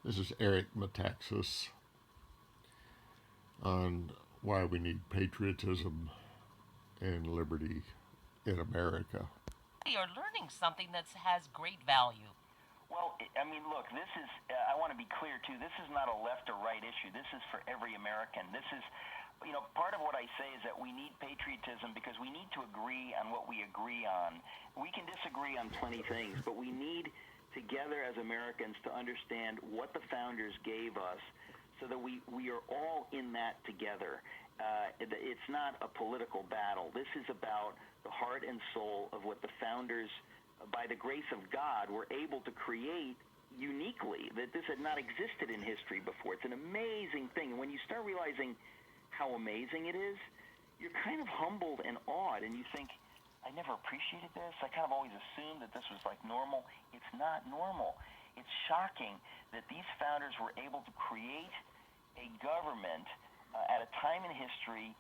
This is Eric Metaxas on why we need patriotism and liberty in America. You're learning something that has great value. Well, I mean, look, this is, I want to be clear, too. This is not a left or right issue. This is for every American. This is, part of what I say is that we need patriotism because we need to agree on what we agree on. We can disagree on plenty of things, but we need together as Americans to understand what the founders gave us so that we are all in that together. It's not a political battle. This is about the heart and soul of what the founders, by the grace of God, were able to create uniquely, that this had not existed in history before. It's an amazing thing. And when you start realizing how amazing it is, you're kind of humbled and awed, and you think, I never appreciated this. I kind of always assumed that this was like normal. It's not normal. It's shocking that these founders were able to create a government at a time in history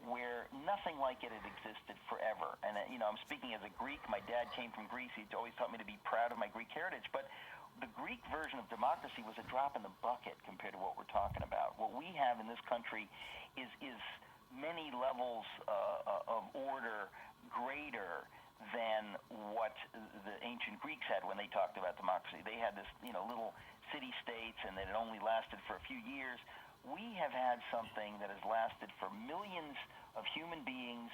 where nothing like it had existed forever. And, I'm speaking as a Greek. My dad came from Greece. He always taught me to be proud of my Greek heritage. But the Greek version of democracy was a drop in the bucket compared to what we're talking about. What we have in this country is many levels of order greater than what the ancient Greeks had when they talked about democracy. They had this, little city-states, and it only lasted for a few years. We have had something that has lasted for millions of human beings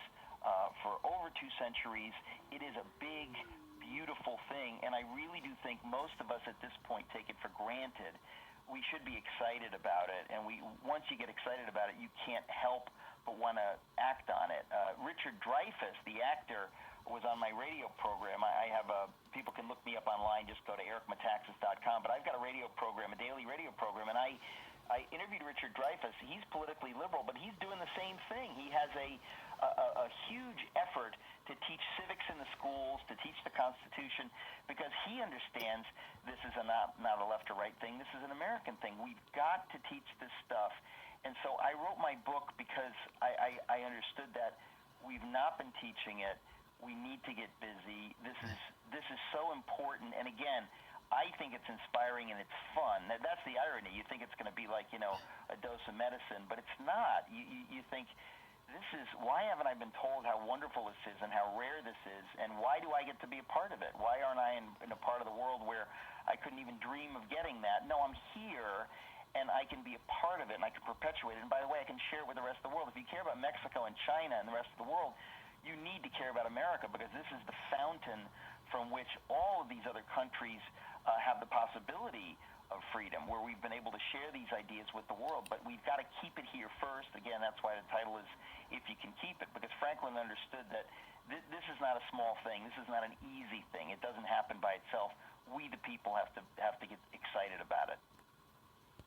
for over 2 centuries. It is a big, beautiful thing, and I really do think most of us at this point take it for granted. We should be excited about it, and once you get excited about it, you can't help but want to act on it. Richard Dreyfuss, the actor, was on my radio program. I have people can look me up online. Just go to ericmetaxas.com. But I've got a radio program, a daily radio program, and I interviewed Richard Dreyfuss. He's politically liberal, but he's doing the same thing. He has a huge effort to teach civics in the schools, to teach the Constitution, because he understands this is not a left or right thing. This is an American thing. We've got to teach this stuff. And so I wrote my book because I understood that we've not been teaching it. We need to get busy. This is so important. And again, I think it's inspiring and it's fun. That's the irony. You think it's going to be like, a dose of medicine, but it's not. You think, why haven't I been told how wonderful this is and how rare this is, and why do I get to be a part of it? Why aren't I in a part of the world where I couldn't even dream of getting that? No, I'm here, and I can be a part of it, and I can perpetuate it. And by the way, I can share it with the rest of the world. If you care about Mexico and China and the rest of the world, you need to care about America, because this is the fountain from which all of these other countries have the possibility of freedom, where we've been able to share these ideas with the world. But we've got to keep it here first. Again, that's why the title is If You Can Keep It, because Franklin understood that this is not a small thing. This is not an easy thing. It doesn't happen by itself. We, the people, have to get excited about it.